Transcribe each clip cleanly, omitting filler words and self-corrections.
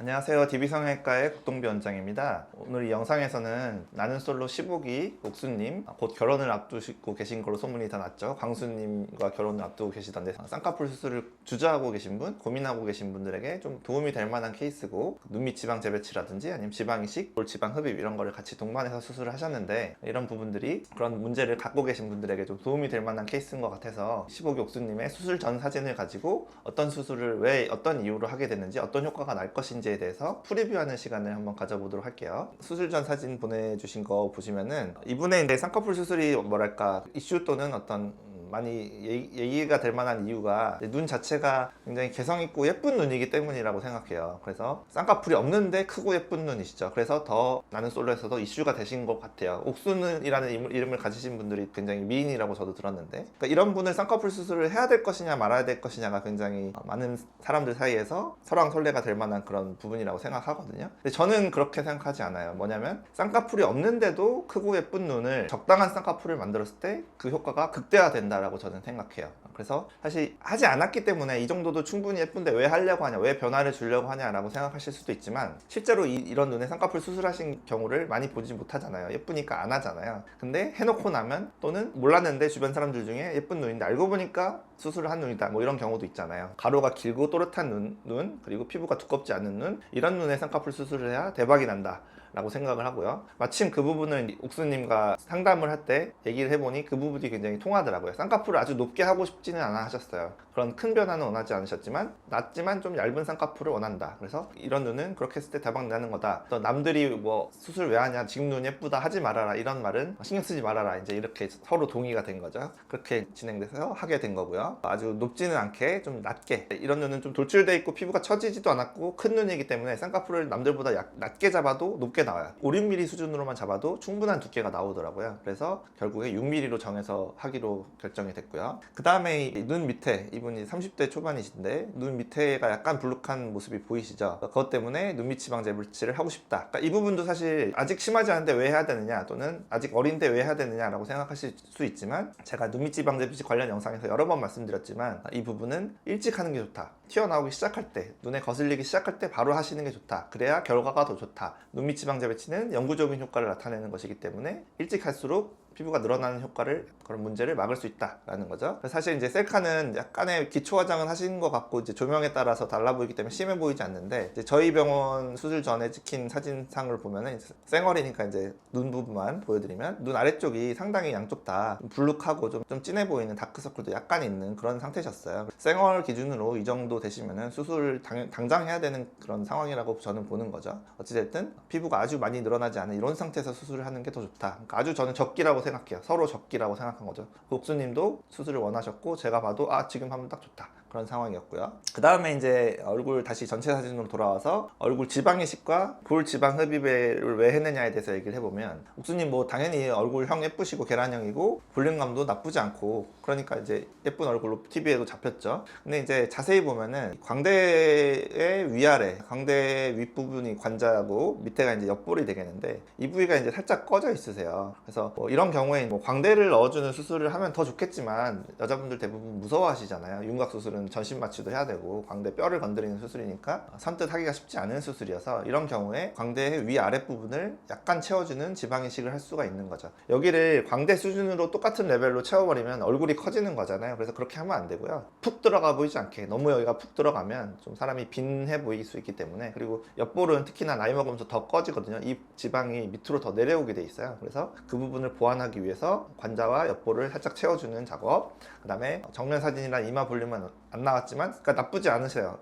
안녕하세요. DB성형외과의 국동비 원장입니다. 오늘 이 영상에서는 나는 솔로 15기 옥수님, 곧 결혼을 앞두고 계신 걸로 소문이 다 났죠. 광수님과 결혼을 앞두고 계시던데 쌍꺼풀 수술을 주저하고 계신 분, 고민하고 계신 분들에게 좀 도움이 될 만한 케이스고, 눈밑 지방 재배치라든지 아니면 지방 이식, 볼 지방 흡입 이런 거를 같이 동반해서 수술을 하셨는데, 이런 부분들이 그런 문제를 갖고 계신 분들에게 좀 도움이 될 만한 케이스인 것 같아서 15기 옥수님의 수술 전 사진을 가지고 어떤 수술을 왜 어떤 이유로 하게 됐는지, 어떤 효과가 날 것인지에 대해서 프리뷰하는 시간을 한번 가져보도록 할게요. 수술 전 사진 보내주신 거 보시면은 이분의 이제 쌍꺼풀 수술이 뭐랄까 이슈 또는 어떤 많이 얘기가 될 만한 이유가 눈 자체가 굉장히 개성있고 예쁜 눈이기 때문이라고 생각해요. 그래서 쌍꺼풀이 없는데 크고 예쁜 눈이시죠. 그래서 더 나는 솔로에서도 이슈가 되신 것 같아요. 옥수는이라는 이름을 가지신 분들이 굉장히 미인이라고 저도 들었는데, 그러니까 이런 분을 쌍꺼풀 수술을 해야 될 것이냐 말아야 될 것이냐가 굉장히 많은 사람들 사이에서 설왕설래가 될 만한 그런 부분이라고 생각하거든요. 근데 저는 그렇게 생각하지 않아요. 뭐냐면 쌍꺼풀이 없는데도 크고 예쁜 눈을 적당한 쌍꺼풀을 만들었을 때 그 효과가 극대화된다 라고 저는 생각해요. 그래서 사실 하지 않았기 때문에 이 정도도 충분히 예쁜데 왜 하려고 하냐, 왜 변화를 주려고 하냐 라고 생각하실 수도 있지만, 실제로 이런 눈에 쌍꺼풀 수술하신 경우를 많이 보지 못하잖아요. 예쁘니까 안 하잖아요. 근데 해놓고 나면, 또는 몰랐는데 주변 사람들 중에 예쁜 눈인데 알고 보니까 수술을 한 눈이다, 뭐 이런 경우도 있잖아요. 가로가 길고 또렷한 눈, 그리고 피부가 두껍지 않은 눈, 이런 눈에 쌍꺼풀 수술을 해야 대박이 난다 라고 생각을 하고요. 마침 그 부분을 옥수님과 상담을 할 때 얘기를 해보니 그 부분이 굉장히 통하더라고요. 쌍꺼풀을 아주 높게 하고 싶지는 않아 하셨어요. 그런 큰 변화는 원하지 않으셨지만, 낮지만 좀 얇은 쌍꺼풀을 원한다. 그래서 이런 눈은 그렇게 했을 때 대박 나는 거다. 또 남들이 뭐 수술 왜 하냐, 지금 눈 예쁘다 하지 말아라, 이런 말은 신경 쓰지 말아라, 이제 이렇게 서로 동의가 된 거죠. 그렇게 진행돼서 하게 된 거고요. 아주 높지는 않게 좀 낮게, 이런 눈은 좀 돌출돼 있고 피부가 처지지도 않았고 큰 눈이기 때문에 쌍꺼풀을 남들보다 낮게 잡아도 높게 나와요. 5, 6mm 수준으로만 잡아도 충분한 두께가 나오더라고요. 그래서 결국에 6mm로 정해서 하기로 결정이 됐고요. 그 다음에 눈 밑에, 이분이 30대 초반이신데 눈 밑에가 약간 불룩한 모습이 보이시죠? 그것 때문에 눈밑 지방 재배치를 하고 싶다. 그러니까 이 부분도 사실 아직 심하지 않은데 왜 해야 되느냐, 또는 아직 어린데 왜 해야 되느냐 라고 생각하실 수 있지만, 제가 눈밑 지방 재배치 관련 영상에서 여러 번 말씀드렸지만, 이 부분은 일찍 하는 게 좋다. 튀어나오기 시작할 때, 눈에 거슬리기 시작할 때 바로 하시는 게 좋다. 그래야 결과가 더 좋다. 눈밑 지방 재배치는 영구적인 효과를 나타내는 것이기 때문에 일찍 할수록 피부가 늘어나는 효과를, 그런 문제를 막을 수 있다라는 거죠. 사실 이제 셀카는 약간의 기초 화장은 하신 것 같고 이제 조명에 따라서 달라 보이기 때문에 심해 보이지 않는데, 이제 저희 병원 수술 전에 찍힌 사진상을 보면은 쌩얼이니까 이제 눈 부분만 보여드리면, 눈 아래쪽이 상당히 양쪽 다 불룩하고 좀 진해 보이는 다크서클도 약간 있는 그런 상태셨어요. 쌩얼 기준으로 이 정도 되시면은 수술 당장 해야 되는 그런 상황이라고 저는 보는 거죠. 어찌됐든 피부가 아주 많이 늘어나지 않은 이런 상태에서 수술을 하는 게 더 좋다. 그러니까 아주 저는 적기라고 생각해요. 서로 적기라고 생각한 거죠. 옥수님도 수술을 원하셨고, 제가 봐도 지금 하면 딱 좋다, 그런 상황이었고요. 그 다음에 이제 얼굴 다시 전체 사진으로 돌아와서 얼굴 지방 이식과 볼 지방 흡입을 왜 했느냐에 대해서 얘기를 해보면, 옥수님 뭐 당연히 얼굴형 예쁘시고 계란형이고 볼륨감도 나쁘지 않고, 그러니까 이제 예쁜 얼굴로 TV에도 잡혔죠. 근데 이제 자세히 보면은 광대의 위아래, 광대 윗부분이 관자고 밑에가 이제 옆볼이 되겠는데, 이 부위가 이제 살짝 꺼져 있으세요. 그래서 뭐 이런 경우에 뭐 광대를 넣어주는 수술을 하면 더 좋겠지만, 여자분들 대부분 무서워하시잖아요. 윤곽 수술은 전신 마취도 해야 되고 광대 뼈를 건드리는 수술이니까 선뜻 하기가 쉽지 않은 수술이어서, 이런 경우에 광대의 위아랫 부분을 약간 채워주는 지방 이식을 할 수가 있는 거죠. 여기를 광대 수준으로 똑같은 레벨로 채워버리면 얼굴이 커지는 거잖아요. 그래서 그렇게 하면 안 되고요. 푹 들어가 보이지 않게, 너무 여기가 푹 들어가면 좀 사람이 빈해 보일 수 있기 때문에, 그리고 옆볼은 특히나 나이 먹으면서 더 꺼지거든요. 이 지방이 밑으로 더 내려오게 돼 있어요. 그래서 그 부분을 보완하기 위해서 관자와 옆볼을 살짝 채워주는 작업, 그 다음에 정면 사진이랑 이마 볼륨은 안 나왔지만, 그러니까 나쁘지 않으세요.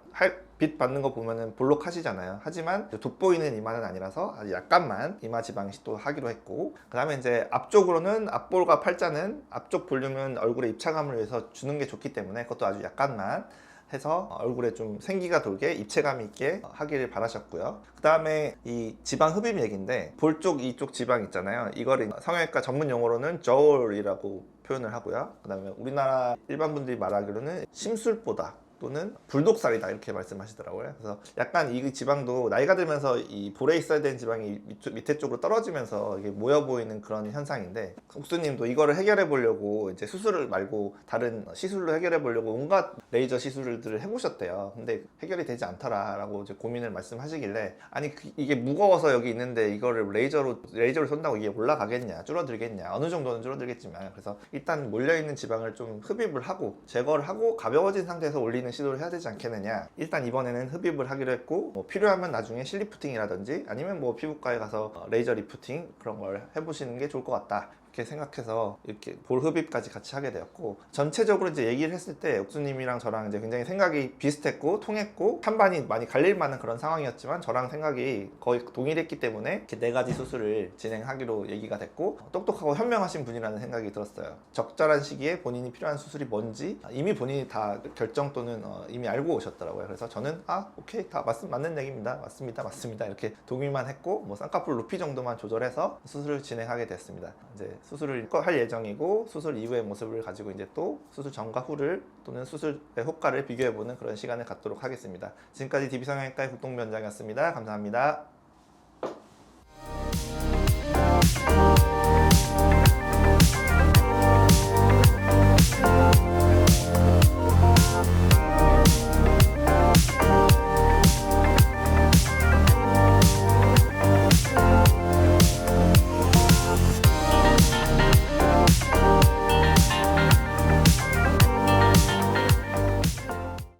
빛 받는 거 보면은 볼록하시잖아요. 하지만 돋보이는 이마는 아니라서 아주 약간만 이마 지방 이식도 하기로 했고, 그 다음에 이제 앞쪽으로는 앞볼과 팔자는 앞쪽 볼륨은 얼굴에 입체감을 위해서 주는 게 좋기 때문에 그것도 아주 약간만 해서 얼굴에 좀 생기가 돌게 입체감 있게 하기를 바라셨고요. 그 다음에 이 지방 흡입 얘기인데, 볼 쪽 이쪽 지방 있잖아요. 이거를 성형외과 전문 용어로는 저울이라고 표현을 하고요. 그 다음에 우리나라 일반 분들이 말하기로는 심술보다, 또는 불독살이다 이렇게 말씀하시더라고요. 그래서 약간 이 지방도 나이가 들면서 이 볼에 있어야 되는 지방이 밑에 쪽으로 떨어지면서 이게 모여 보이는 그런 현상인데, 옥수님도 이거를 해결해 보려고 이제 수술을 말고 다른 시술로 해결해 보려고 온갖 레이저 시술들을 해보셨대요. 근데 해결이 되지 않더라라고 이제 고민을 말씀하시길래, 아니 이게 무거워서 여기 있는데 이거를 레이저를 쏜다고 이게 올라가겠냐, 줄어들겠냐, 어느 정도는 줄어들겠지만, 그래서 일단 몰려있는 지방을 좀 흡입을 하고 제거를 하고 가벼워진 상태에서 올리는 시도를 해야 되지 않겠느냐. 일단 이번에는 흡입을 하기로 했고, 뭐 필요하면 나중에 실리프팅이라든지 아니면 뭐 피부과에 가서 레이저 리프팅 그런 걸 해보시는 게 좋을 것 같다 이렇게 생각해서 이렇게 볼 흡입까지 같이 하게 되었고, 전체적으로 이제 얘기를 했을 때 옥수님이랑 저랑 이제 굉장히 생각이 비슷했고 통했고 찬반이 많이 갈릴 만한 그런 상황이었지만, 저랑 생각이 거의 동일했기 때문에 이렇게 4가지 수술을 진행하기로 얘기가 됐고, 똑똑하고 현명하신 분이라는 생각이 들었어요. 적절한 시기에 본인이 필요한 수술이 뭔지 이미 본인이 다 결정 또는 이미 알고 오셨더라고요. 그래서 저는 오케이, 다 맞는 얘기입니다, 맞습니다 이렇게 동의만 했고, 뭐 쌍꺼풀 높이 정도만 조절해서 수술을 진행하게 됐습니다. 이제 수술을 할 예정이고, 수술 이후의 모습을 가지고 이제 또 수술 전과 후를 또는 수술의 효과를 비교해보는 그런 시간을 갖도록 하겠습니다. 지금까지 DB성형외과의 국동변장이었습니다. 감사합니다.